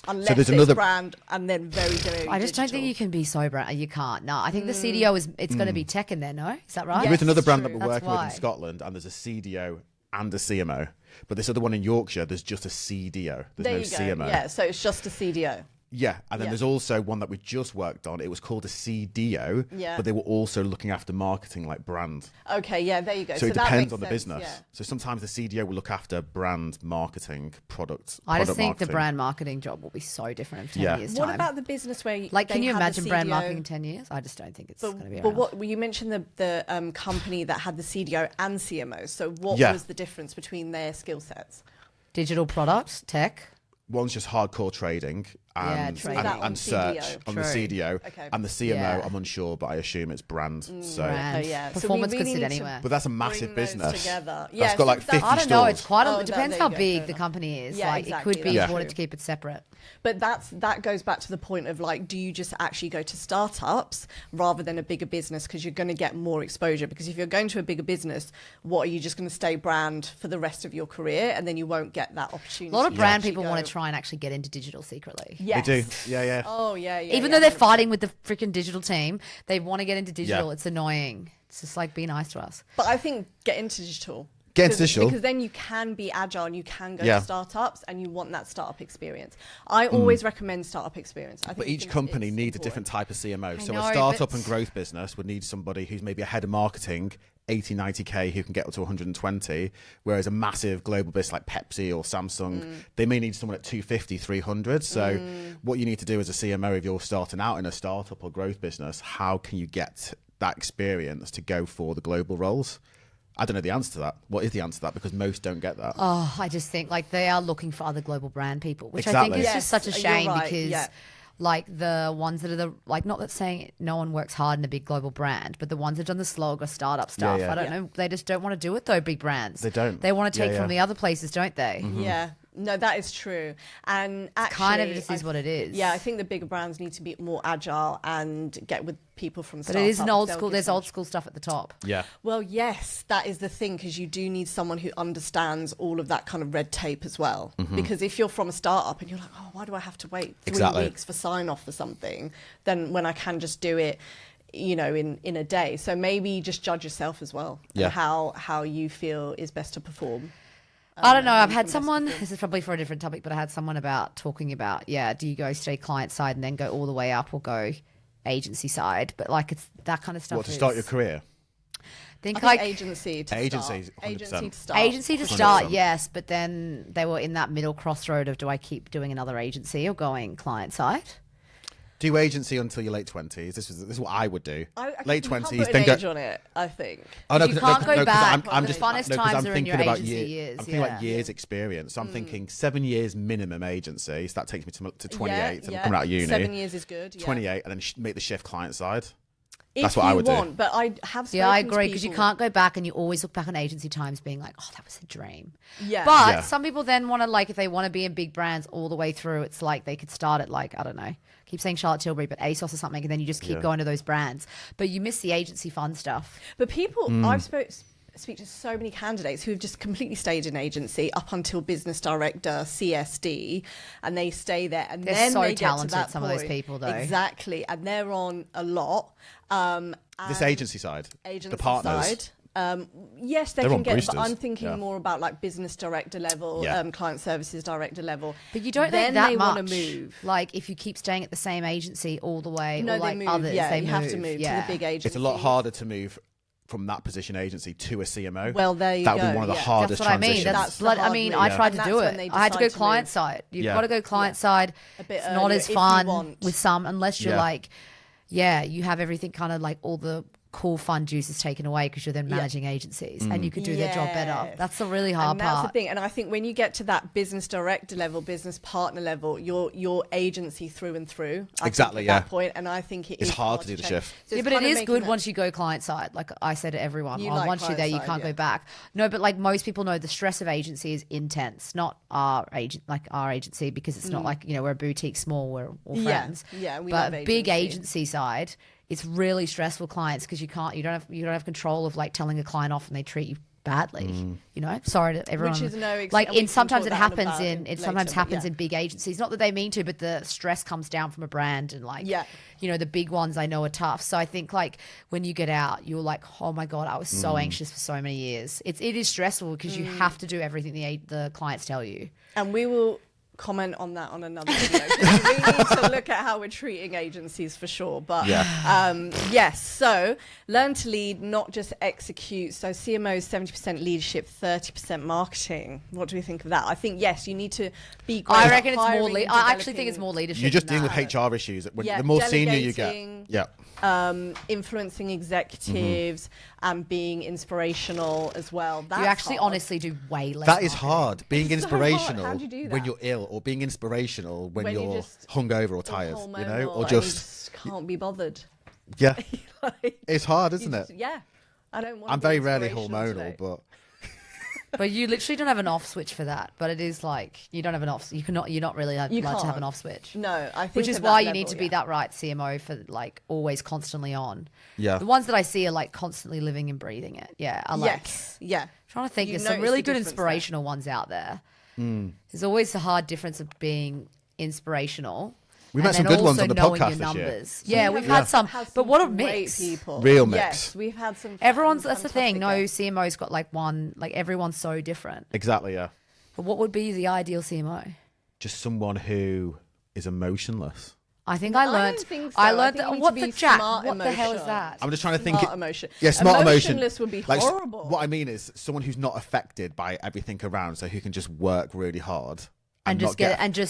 B: Unless
C: there's
B: it's
C: another-
B: brand and then very, very
A: I just don't think you can be so brand. You can't. No, I think the CDO it's going to be tech in there. No, is that right?
C: There is another
B: Yes,
C: brand
B: true.
C: that we're
A: That's
C: working with
A: why.
C: in Scotland, and there's a CDO and a CMO. But this other one in Yorkshire, there's just a CDO. There's
B: There
C: no
B: you go.
C: CMO.
B: Yeah, so it's just a CDO.
C: Yeah, and then
B: Yeah.
C: there's also one that we just worked on. It was called a CDO,
B: Yeah.
C: but they were also looking after marketing, like brand.
B: Okay, yeah, there you go.
C: So it
B: that
C: depends
B: makes
C: on the
B: sense,
C: business.
B: yeah.
C: So sometimes the CDO will look after brand, marketing, product.
A: I just
C: product
A: think
C: marketing.
A: the brand marketing job will be so different in 10
C: Yeah.
A: years'
B: What
A: time.
B: about the business where
A: like,
B: they
A: can you
B: had the
A: imagine brand
B: CDO?
A: marketing in 10 years? I just don't think it's going to be
B: But
A: around.
B: what you mentioned the company that had the CDO and CMO. So what
C: Yeah.
B: was the difference between their skill sets?
A: Digital products, tech.
C: One's just hardcore trading and,
A: trading.
C: and,
B: That on
C: and search
B: CDO.
C: on the
A: True.
C: CDO.
B: Okay.
C: And the CMO,
A: Yeah.
C: I'm unsure, but I assume it's brand. So,
A: Brand.
B: yeah. So we
A: Performance
B: really
A: could sit
B: need to-
A: anywhere.
C: but that's a massive
B: Bring those
C: business.
B: together.
C: That's
B: Yeah,
C: got
B: so
C: like
B: that's-
C: 50
A: I don't know. It's
C: stores.
A: quite.
B: Oh,
A: It depends
B: there
A: how
B: you go,
A: big
B: fair
A: the
B: enough.
A: company is.
B: Yeah,
A: like
B: exactly,
A: it could be
B: that's
A: important
B: true.
A: to keep it separate.
B: But that goes back to the point of like, do you just actually go to startups rather than a bigger business because you're going to get more exposure? Because if you're going to a bigger business, what are you just going to stay brand for the rest of your career and then you won't get that opportunity?
A: A lot of
B: to
A: brand
B: actually
A: people
B: go-
A: want to try and actually get into digital secretly.
B: Yes.
C: They do. Yeah.
B: Oh yeah.
A: Even though they're fighting with the freaking digital team, they want to get into digital.
C: Yeah.
A: It's annoying. It's just like, be nice to us.
B: But I think get into digital.
C: Get into
B: Because-
C: digital.
B: Because then you can be agile and you can go
C: Yeah.
B: to startups and you want that startup experience. I always recommend startup experience. I think
C: But
B: I
C: each
B: think
C: company
B: it's
C: needs a
B: important.
C: different type of CMO. So
A: know,
C: a startup
A: but-
C: and growth business would need somebody who's maybe a head of marketing, 80, 90K, who can get up to 120, whereas a massive global business like Pepsi or Samsung, they may need someone at 250, 300. So what you need to do as a CMO, if you're starting out in a startup or growth business, how can you get that experience to go for the global roles? I don't know the answer to that. What is the answer to that? Because most don't get that.
A: Oh, I just think like they are looking for other global brand people, which I think
C: Exactly.
A: is
B: Yes,
A: just such a
B: you're
A: shame
B: right,
A: because
B: yeah.
A: like the ones that are not that saying no one works hard in a big global brand, but the ones that have done the slog or startup stuff. I don't know. They just don't want to do it though. Big brands.
C: They don't.
A: They want to take from the other places, don't they?
B: Yeah. No, that is true. And actually,
A: kind of just is what it is.
B: Yeah, I think the bigger brands need to be more agile and get with people from startups.
A: But it is an old school. There's old school stuff at the top.
C: Yeah.
B: Well, yes, that is the thing, because you do need someone who understands all of that kind of red tape as well. Because if you're from a startup and you're like, oh, why do I have to wait 3 weeks for sign off for something? Then when I can just do it, you know, in a day. So maybe just judge yourself as well.
C: Yeah.
B: And how you feel is best to perform.
A: I don't know. I've had someone, this is probably for a different topic, but I had someone talking about, do you go stay client side and then go all the way up, or go agency side? But like, it's that kind of stuff.
C: What, to start your career?
B: I think agency to start.
A: Agency to start, yes. But then they were in that middle crossroad of, do I keep doing another agency or going client side?
C: Do agency until your late 20s. This is what I would do. Late 20s,
B: then go on it, I think.
A: Oh, no, you can't go back.
C: I'm
A: the funnest times are in your agency years.
C: I'm thinking about years experience. So I'm thinking 7 years minimum agency. So that takes me to 28. So I'm coming out of uni.
B: 7 years is good.
C: 28, and then make the shift client side.
B: If
C: That's what I would do.
B: But I have spoken
A: I agree, because you can't go back, and you always look back on agency times being like, oh, that was a dream.
B: Yeah.
A: But some people then want to, like, if they want to be in big brands all the way through, it's like they could start at, like, I don't know, keep saying Charlotte Tilbury, but ASOS or something, and then you just keep going to those brands. But you miss the agency fun stuff.
B: But people, I've speak to so many candidates who have just completely stayed in agency up until business director, CSD, and they stay there. And
A: they're
B: then
A: so
B: they
A: talented,
B: get to that
A: some
B: point.
A: of those people, though.
B: Exactly. And they're on a lot.
C: This agency side, the partners.
B: Side. Yes, they
C: They're
B: can
C: on
B: get,
C: boosters.
B: but I'm thinking more about like business director level, client services director level.
A: But you don't
B: then
A: make that
B: they
A: much.
B: Want to move.
A: Like, if you keep staying at the same agency all the way,
B: no,
A: or like
B: they move.
A: others,
B: Yeah,
A: they
B: you have to move to the big agency.
C: It's a lot harder to move from that position agency to a CMO.
B: Well, there you
C: that would
B: go.
C: be one of the
B: Yeah.
C: hardest
A: That's what
C: transitions.
A: I mean. That's blood. I mean, I tried to do it. I had to go client side. You've got to go client side.
B: A bit
A: it's not
B: earlier
A: as
B: if
A: fun
B: you want.
A: with some, unless you're like, you have everything kind of like all the cool fun juices taken away, because you're then managing agencies and you could do their job better. That's the really hard part.
B: That's the thing. And I think when you get to that business director level, business partner level, your agency through and through.
C: Exactly,
B: at that point. And I think it's
C: hard to do the
B: change.
C: shift.
B: So
A: but it is good once you go client side. Like I say to everyone, once you're there, you can't go back. No, but like most people know, the stress of agency is intense. Not our agency, because it's not like, we're a boutique, small, we're all friends.
B: Yeah, we
A: but
B: love
A: big
B: agency.
A: agency side, it's really stressful clients, because you don't have control of like telling a client off and they treat you badly. Sorry to everyone.
B: Which is
A: sometimes it happens
B: in
A: in big agencies. Not that they mean to, but the stress comes down from a brand, and the big ones I know are tough. So I think like when you get out, you're like, oh my god, I was so anxious for so many years. It is stressful, because you have to do everything the clients tell you.
B: And we will comment on that on another video, because we need to look at how we're treating agencies for sure. But yes, so learn to lead, not just execute. So CMOs, 70% leadership, 30% marketing. What do we think of that? I think yes, you need to be great.
A: I reckon it's more I actually think it's more leadership.
C: You're just dealing with HR issues. The more senior you get.
B: Influencing executives and being inspirational as well. That's
A: you actually
B: hard.
A: honestly do way less.
C: That is hard. Being inspirational
B: How do you do that?
C: when you're ill, or being inspirational when you're
B: just
C: hungover or tired, or just
B: can't be bothered.
C: Yeah, it's hard, isn't it?
B: Yeah, I don't want.
C: I'm very rarely hormonal,
B: today.
A: But you literally don't have an off switch for that. But it is like you don't have an off. You're not really allowed to have an off switch.
B: No, I think.
A: Which is why you need to be that right CMO for like always constantly on.
C: Yeah.
A: The ones that I see are like constantly living and breathing it. Yeah. I like.
B: Yes. Yeah.
A: Trying to think. There's some really good inspirational ones out there. There's always the hard difference of being inspirational.
C: We met some good ones on the podcast this year.
A: Yeah, we've had some. But what a mix.
B: People.
C: Real mix.
B: Yes, we've had some.
A: That's the thing. No CMO's got like one, like everyone's so different.
C: Exactly, yeah.
A: But what would be the ideal CMO?
C: Just someone who is emotionless.
A: I think I learned. What the hell is that?
C: I'm just trying to think.
B: Smart emotion.
C: Yeah, smart emotion.
B: Emotionless would be horrible.
C: What I mean is someone who's not affected by everything around, so who can just work really hard.
A: And just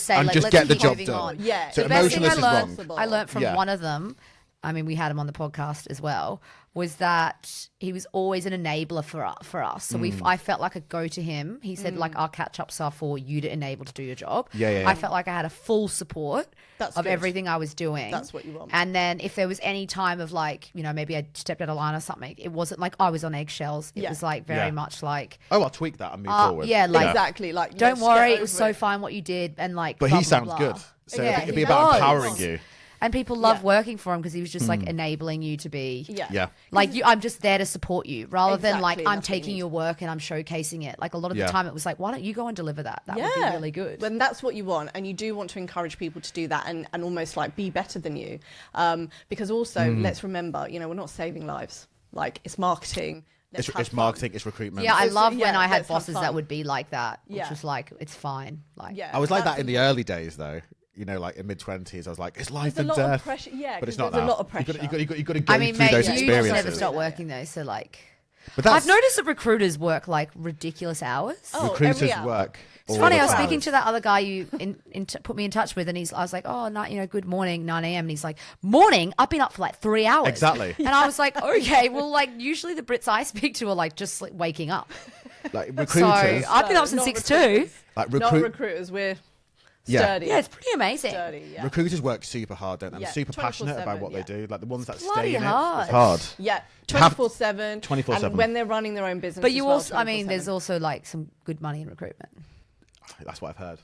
A: say, let's
C: get the
A: keep
C: job
A: moving
C: done.
A: on.
B: Yeah.
C: So
A: the best thing
C: emotionless is wrong.
A: I learned from one of them, I mean, we had him on the podcast as well, was that he was always an enabler for us. So I felt like I could go to him. He said, like, our catch-ups are for you to enable to do your job.
C: Yeah.
A: I felt like I had a full support
B: That's
A: of
B: good.
A: everything I was doing.
B: That's what you want.
A: And then if there was any time of, like, you know, maybe I stepped out of line or something, it wasn't like I was on eggshells. It was, like, very much like...
C: Oh, I'll tweak that and move forward.
A: Yeah, like...
B: Exactly. Like,
A: Don't worry, it was so fine what you did, and, like...
C: But
A: blah,
C: he
A: blah,
C: sounds
A: blah.
C: good. So
A: Yeah,
C: it'd
A: he
C: be about
A: does.
C: empowering you.
A: And people love working for him because he was just, like, enabling you to be...
C: Yeah.
A: Like, I'm just there to support you rather than, like,
B: Exactly,
A: I'm
B: that's what you
A: taking
B: need.
A: your work and I'm showcasing it. Like, a lot of the time it was like, why don't you go and deliver that? That would be really good.
B: When that's what you want, and you do want to encourage people to do that and almost, like, be better than you. Because also, let's remember, you know, we're not saving lives. Like, it's marketing.
C: It's marketing, it's recruitment.
A: Yeah, I love when I had
B: let's have
A: bosses that
B: fun.
A: would be like that, which
B: Yeah.
A: was like, it's fine. Like,
B: Yeah,
C: I was like
B: that's
C: that in the early days, though. You know, like in mid-20s, I was like, it's life
B: There's
C: and
B: a lot of
C: death.
B: pressure. Yeah,
C: But it's
B: 'cause
C: not
B: there's
C: that.
B: a lot of pressure.
C: You've got to go
A: I mean,
C: through
A: mate,
C: those
A: you
C: experiences.
A: just never stop working though. So, like,
C: But that's,
A: I've noticed that recruiters work like ridiculous hours.
B: Oh,
C: recruiters
B: every hour.
C: work.
A: It's
C: all
A: funny.
C: the
A: I was
C: time.
A: speaking to that other guy you put me in touch with, and I was like, oh, no, you know, good morning, 9 a.m. And he's like, morning? I've been up for like 3 hours.
C: Exactly.
A: And I was like, okay, well, like usually the Brits I speak to are like just like, waking up.
C: Like
A: So
C: recruiters,
A: I've been up
B: No,
A: since
B: not
A: 6 too.
B: recruiters.
C: like
B: Not
C: recruit,
B: recruiters. We're
C: Yeah.
B: sturdy.
A: Yeah, it's pretty amazing.
B: Sturdy, yeah.
C: recruiters work super hard, don't they?
B: Yeah,
C: And super passionate
B: 24/7,
C: about what
B: yeah.
C: they do. Like the ones that
A: bloody
C: stay in
A: hard.
C: it's hard.
B: Yeah,
C: Have-
B: 24/7.
C: 24/7.
B: And when they're running their own business.
A: But
B: as
A: you
B: well,
A: also, I mean,
B: 24/7.
A: there's also like some good money in recruitment.
C: That's what I've heard.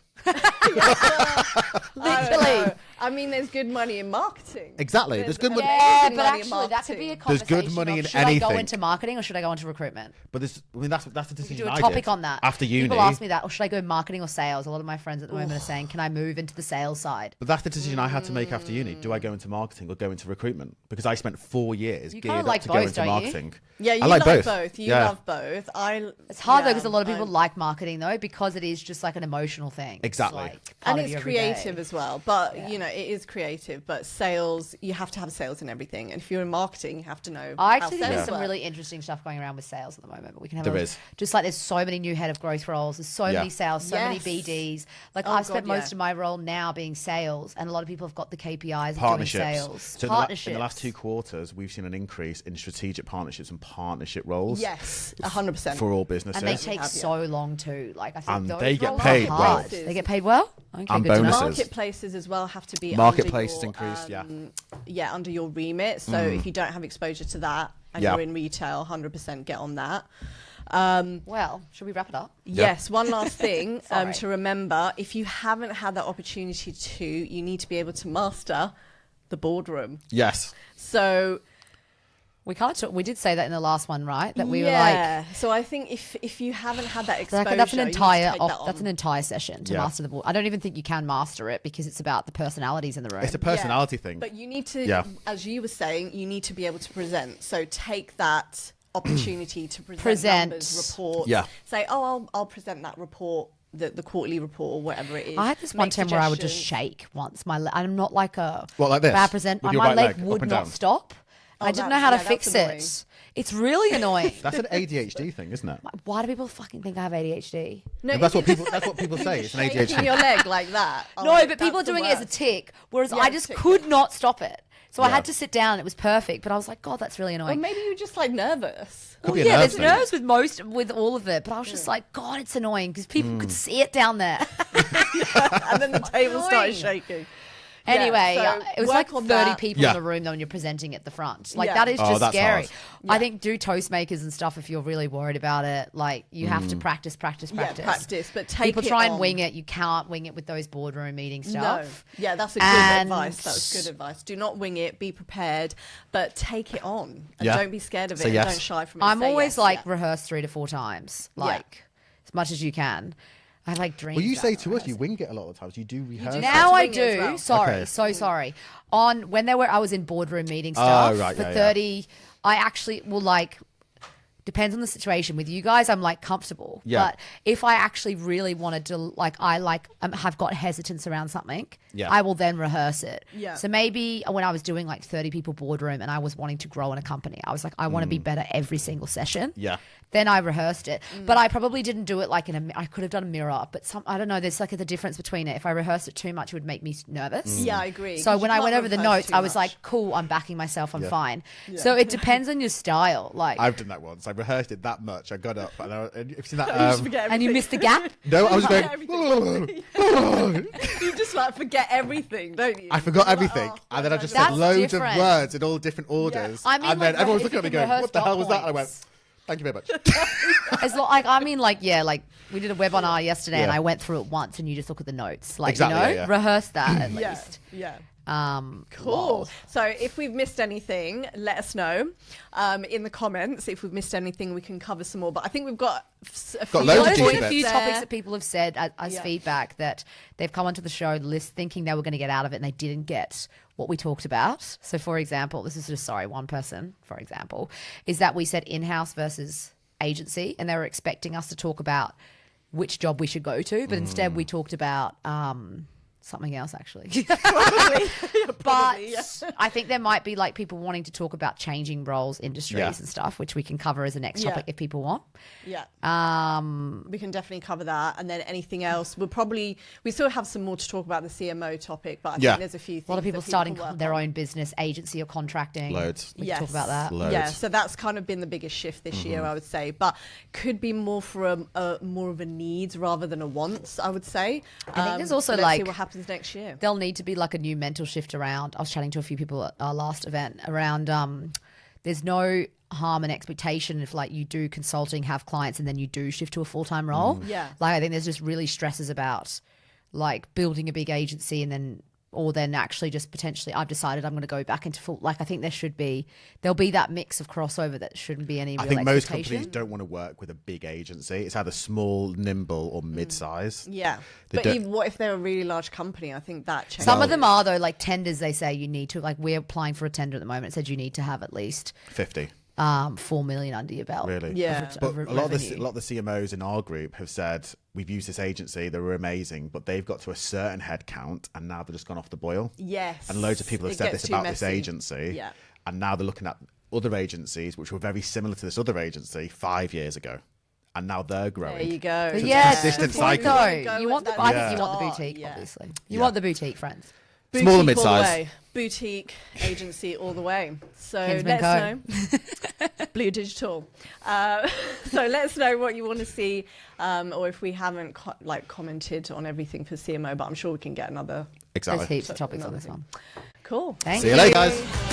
A: Literally.
B: I mean, there's good money in marketing.
C: Exactly. There's good money.
A: Yeah,
B: amazing
A: but
B: money in
A: actually, that could be a
B: marketing.
C: There's
A: conversation.
C: good money
A: of,
C: in
A: should I go
C: anything.
A: into marketing or should I go into recruitment?
C: But that's the
A: We
C: decision
A: could do a
C: I
A: topic
C: did
A: on that.
C: after uni.
A: People ask me that, or should I go marketing or sales? A lot of my friends at the moment are saying, can I move into the sales side?
C: But that's the decision I had to make after uni. Do I go into marketing or go into recruitment? Because I spent 4 years
A: You
C: geared
A: kinda
C: up
A: like
C: to go
A: both,
C: into
A: don't you?
C: marketing.
B: Yeah, you
C: I like both.
B: You
C: Yeah.
B: love both.
A: It's hard though because a lot of people like marketing though because it is just like an emotional thing.
C: Exactly.
A: It's like part
B: and
A: of
B: it's
A: your everyday.
B: creative as well. But, you know, it is creative. But sales, you have to have sales in everything. And if you're in marketing, you have to know
A: I
B: how
A: actually think there's
B: sales
A: some
B: work.
A: really interesting stuff going around with sales at the moment, but we can have
C: There
A: a,
C: is.
A: just like there's so many new head of growth roles, there's so many sales, so many
B: Yes.
A: BDs. Like
B: Oh,
A: I've spent
B: God,
A: most
B: yeah.
A: of my role now being sales, and a lot of people have got the KPIs of doing
C: Partnerships.
A: sales.
C: So
A: Partnerships.
C: in the last 2 quarters, we've seen an increase in strategic partnerships and partnership roles.
B: Yes, 100%.
C: For all businesses.
A: And they
B: Yeah.
A: take
B: Yeah.
A: so long too. Like I think
C: And
A: those
C: they get
A: roles
C: paid
A: are
C: well.
A: hard. They get paid well. Okay,
C: And
A: good to know.
C: bonuses.
B: Marketplaces as well have to be
C: Marketplaces
B: under your,
C: increased, yeah.
B: yeah, under your remit. So if you don't have exposure to that and
C: Yeah.
B: you're in retail, 100% get on that.
A: Well, should we wrap it up?
B: Yes, one last thing
A: Sorry.
B: to remember: if you haven't had that opportunity to, you need to be able to master the boardroom.
C: Yes.
B: So
A: We can't talk. We did say that in the last one, right? That we were like,
B: so I think if you haven't had that
A: That's
B: exposure,
A: that's an
B: you need to
A: entire
B: take that
A: that's
B: on.
A: an entire session to
C: Yeah.
A: master the board. I don't even think you can master it because it's about the personalities in the room.
C: It's a personality thing.
B: But you need to,
C: Yeah.
B: as you were saying, you need to be able to present. So take that opportunity to present,
A: Present.
B: numbers, reports.
C: Yeah.
B: Say, oh, I'll present that report, the quarterly report or whatever it is.
A: I had this one
B: Make
A: time where I would just
B: suggestions.
A: shake once. I'm not like a
C: What, like this?
A: bad present.
C: With
A: My
C: your right
A: leg
C: leg, up
A: would
C: and
A: not
C: down?
A: stop.
B: Oh,
A: I didn't
B: that's-
A: know how to
B: yeah,
A: fix
B: that's annoying.
A: it. It's really annoying.
C: That's an ADHD thing, isn't it?
A: Why do people fucking think I have ADHD?
B: No,
C: That's
B: if
C: what
B: you're
C: people say. It's an
B: shaking
C: ADHD.
B: your leg like that. Oh,
A: No, but
B: that's
A: people are
B: the
A: doing it as a
B: worst.
A: tick, whereas
B: Yeah,
A: I just
B: tick.
A: could not stop it. So I
C: Yeah.
A: had to sit down. And it was perfect, but I was like, God, that's really
B: Or
A: annoying.
B: maybe you're just like nervous.
C: Could
A: Well,
C: be a
A: yeah,
C: nerve
A: there's
C: thing.
A: nerves with all of it, but I was just like, God, it's annoying because people could see it down there.
B: And then the table started
A: annoying.
B: shaking.
A: Anyway,
B: so
A: it was
B: work
A: like
B: on
A: 30
B: that.
A: people
C: Yeah.
A: in the room though when you're presenting at the front. Like
B: Yeah.
A: that is
C: Oh,
A: just
C: that's
A: scary.
C: hard.
A: I think do Toastmakers and stuff if you're really worried about it. Like you have to practice.
B: Yeah, practice, but take
A: People
B: it
A: try and
B: on.
A: wing it. You can't wing it with those boardroom meeting
B: No.
A: stuff.
B: Yeah, that's a good
A: And-
B: advice. That was good advice. Do not wing it. Be prepared, but take it on. And
C: Yeah.
B: don't be scared of it.
C: Say
B: And
C: yes.
B: don't shy from it.
A: I'm
B: Say
A: always
B: yes,
A: like
B: yeah.
A: rehearse 3 to 4 times,
B: Yeah.
A: like as much as you can. I like dreams.
C: Well, you say
A: about
C: to us,
A: rehearsing.
C: you wing it a lot of the times. You do rehearse.
B: do.
C: it.
A: Now I
B: wing it as
A: do.
B: well.
A: Sorry,
C: Okay.
A: so sorry. On when I was in boardroom meeting stuff
C: right,
A: for
C: yeah, yeah.
A: 30, I actually will like depends on the situation. With you guys, I'm like comfortable.
C: Yeah.
A: But if I actually really wanted to, like, have got hesitance around something, I will then rehearse it.
B: Yeah.
A: So maybe when I was doing like 30 people boardroom and I was wanting to grow in a company, I was like, I want to be better every single session.
C: Yeah.
A: Then I rehearsed it, but I probably didn't do it like I could have done a mirror, but I don't know. There's like the difference between it. If I rehearsed it too much, it would make me nervous.
B: Yeah, I agree.
A: So when I went over the notes, I was like, cool, I'm backing myself. I'm fine. Yeah. So it depends on your style. Like
C: I've done that once. I rehearsed it that much. I got up and have you seen that?
A: And you missed the gap?
C: No, I was going.
B: You just like forget everything, don't you?
C: I forgot everything, and then I just said loads of words in all different orders.
A: I mean,
C: and then everyone was looking at me going, "What the hell was that?" And I went, "Thank you very much." We did a webinar yesterday, and I went through it once, and you just look at the notes, like rehearse that at least.
B: Yeah.
A: Cool.
B: Well. So if we've missed anything, let us know in the comments. If we've missed anything, we can cover some more. But I think we've got a few
A: topics that people have said as feedback that they've come onto the show list thinking they were going to get out of it and they didn't get what we talked about. So for example, this is just one person, for example, is that we said in-house versus agency, and they were expecting us to talk about which job we should go to, but instead we talked about something else actually. I think there might be like people wanting to talk about changing roles, industries and stuff, which we can cover as a next topic if people want.
B: Yeah. We can definitely cover that. And then anything else, we still have some more to talk about the CMO topic, but I think there's a few things.
A: A lot of people starting their own business, agency or contracting.
C: Loads.
A: We can talk about that.
C: Loads.
B: Yeah. So that's kind of been the biggest shift this year, I would say, but could be more for more of a needs rather than a wants, I would say.
A: I think there's also
B: see what happens next year.
A: There'll need to be like a new mental shift around. I was chatting to a few people at our last event around there's no harm and expectation if like you do consulting, have clients, and then you do shift to a full-time role. Like I think there's just really stresses about like building a big agency and then actually just potentially I've decided I'm going to go back into full. Like I think there'll be that mix of crossover that shouldn't be any real
C: I think most companies don't want to work with a big agency. It's either small, nimble or mid-size.
B: Yeah. But even what if they're a really large company? I think that changes.
A: Some of them are though, like tenders, they say you need to, like we're applying for a tender at the moment. It said you need to have at least
C: 50.
A: 4 million under your belt.
C: Really?
B: Yeah.
C: But a lot of the CMOs in our group have said, we've used this agency, they were amazing, but they've got to a certain head count and now they've just gone off the boil.
B: Yes.
C: And loads of people have said this about this agency.
B: Yeah.
C: And now they're looking at other agencies, which were very similar to this other agency 5 years ago. And now they're growing.
B: There you go.
C: So it's a consistent cycle.
A: I think you want the boutique, obviously. You want the boutique, friends.
B: Boutique
C: small and mid-size.
B: Boutique agency all the way. So
A: Kinsman
B: let us know. Blue Digital. So let us know what you want to see, or if we haven't commented on everything for CMO, but I'm sure we can get another.
C: Exactly.
A: There's heaps of topics on this one.
B: Cool.
A: Thank
C: See you later, guys.